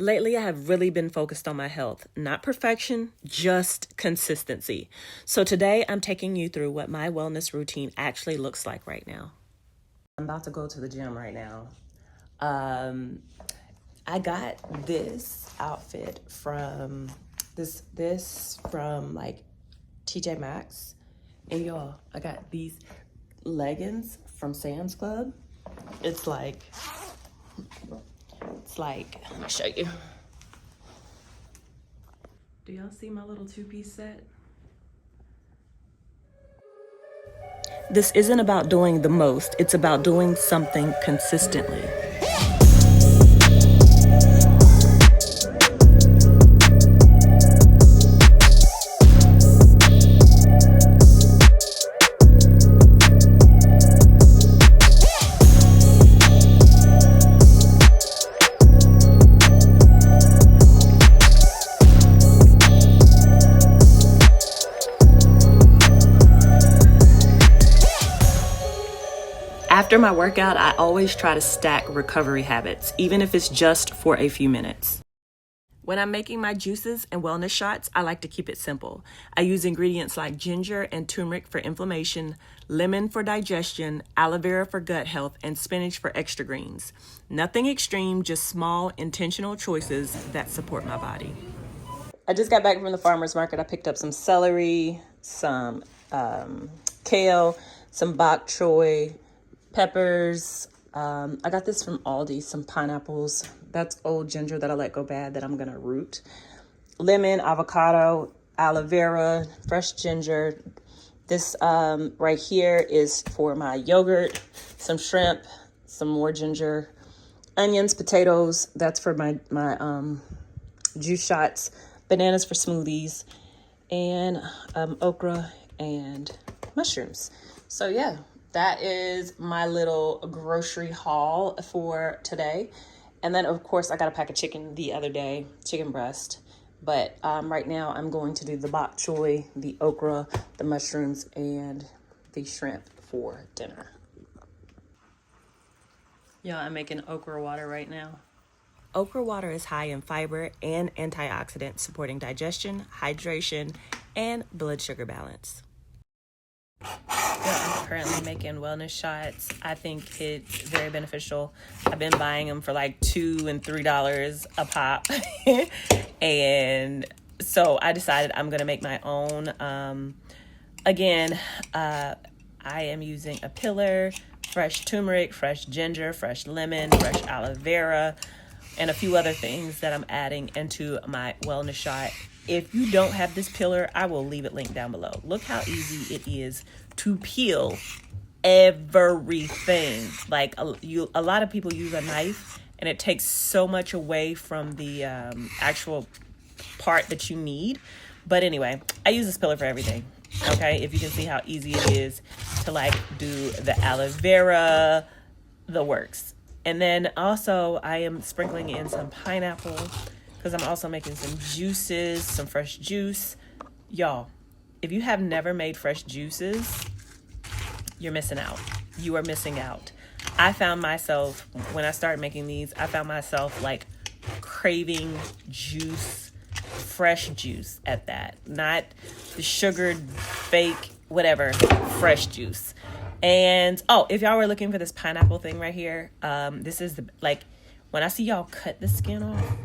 Lately, I have really been focused on my health, not perfection, just consistency. So today, I'm taking you through what my wellness routine actually looks like right now. I'm about to go to the gym right now. I got this outfit from this from like TJ Maxx, and y'all, I got these leggings from Sam's Club. It's like let me show you. Do y'all see my little two-piece set? This isn't about doing the most, it's about doing something consistently. After my workout, I always try to stack recovery habits, even if it's just for a few minutes. When I'm making my juices and wellness shots, I like to keep it simple. I use ingredients like ginger and turmeric for inflammation, lemon for digestion, aloe vera for gut health, and spinach for extra greens. Nothing extreme, just small, intentional choices that support my body. I just got back from the farmer's market. I picked up some celery, some kale, some bok choy, peppers. I got this from Aldi, some pineapples. That's old ginger that I let go bad that I'm going to root. Lemon, avocado, aloe vera, fresh ginger. This right here is for my yogurt, some shrimp, some more ginger, onions, potatoes. That's for my juice shots, bananas for smoothies, and okra and mushrooms. So yeah, that is my little grocery haul for today. And then of course I got a pack of chicken the other day, chicken breast. But right now I'm going to do the bok choy, the okra, the mushrooms, and the shrimp for dinner. Yeah, I'm making okra water right now. Okra water is high in fiber and antioxidants, supporting digestion, hydration, and blood sugar balance. Yeah, I'm currently making wellness shots. I think it's very beneficial. I've been buying them for like $2 and $3 a pop. And so I decided I'm going to make my own. Again, I am using a pillar, fresh turmeric, fresh ginger, fresh lemon, fresh aloe vera, and a few other things that I'm adding into my wellness shot. If you don't have this pillar, I will leave it linked down below. Look how easy it is to peel everything. Like a lot of people use a knife, and it takes so much away from the actual part that you need. But anyway, I use this pillar for everything. Okay, if you can see how easy it is to like do the aloe vera, the works. And then also I am sprinkling in some pineapple because I'm also making some juices, some fresh juice. Y'all, if you have never made fresh juices, you're missing out. You are missing out. I found myself, when I started making these, I found myself like craving juice, fresh juice at that. Not the sugared, fake, whatever, fresh juice. And, oh, if y'all were looking for this pineapple thing right here, this is like, when I see y'all cut the skin off,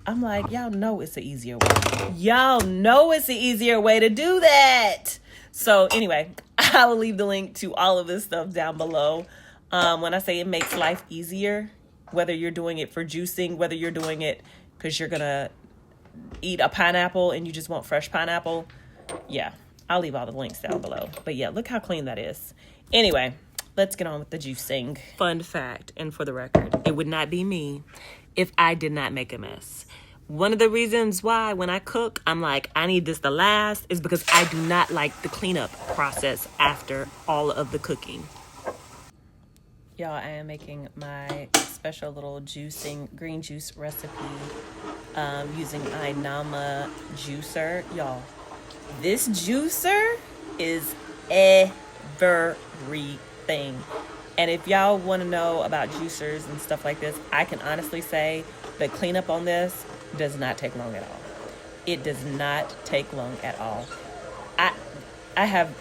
I'm like, y'all know it's the easier way. Y'all know it's the easier way to do that. So anyway, I will leave the link to all of this stuff down below. When I say it makes life easier, whether you're doing it for juicing, whether you're doing it because you're going to eat a pineapple and you just want fresh pineapple. Yeah, I'll leave all the links down below. But yeah, look how clean that is. Anyway, let's get on with the juicing. Fun fact, and for the record, it would not be me if I did not make a mess. One of the reasons why when I cook, I'm like, I need this to last is because I do not like the cleanup process after all of the cooking. Y'all, I am making my special little juicing green juice recipe using Inama juicer. Y'all, this juicer is everything. And if y'all want to know about juicers and stuff like this, I can honestly say the cleanup on this does not take long at all. It does not take long at all. I have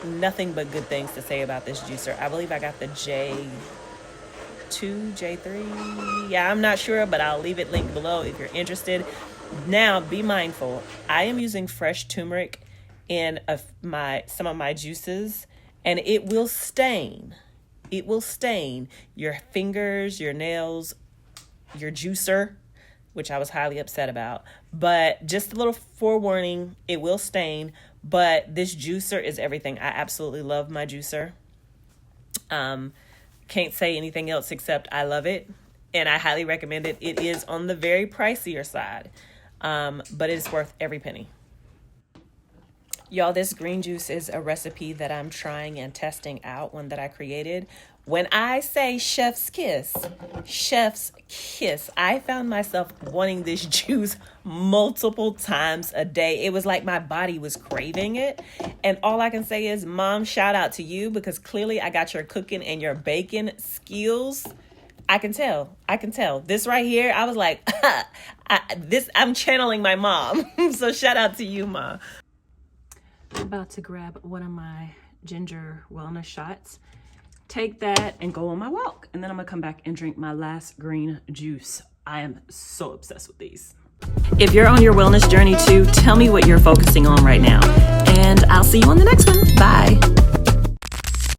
nothing but good things to say about this juicer. I believe I got the J2, J3. Yeah, I'm not sure, but I'll leave it linked below if you're interested. Now, be mindful. I am using fresh turmeric in some of my juices, and it will stain. It will stain your fingers, your nails, your juicer, which I was highly upset about. But just a little forewarning, it will stain. But this juicer is everything. I absolutely love my juicer. Can't say anything else except I love it, and I highly recommend it. It is on the very pricier side, but it's worth every penny. Y'all, this green juice is a recipe that I'm trying and testing out, one that I created. When I say chef's kiss, I found myself wanting this juice multiple times a day. It was like my body was craving it. And all I can say is, Mom, shout out to you, because clearly I got your cooking and your baking skills. I can tell. This right here, I was like, I'm channeling my mom. So shout out to you, Mom. I'm about to grab one of my ginger wellness shots, take that and go on my walk. And then I'm gonna come back and drink my last green juice. I am so obsessed with these. If you're on your wellness journey too, tell me what you're focusing on right now. And I'll see you on the next one. Bye.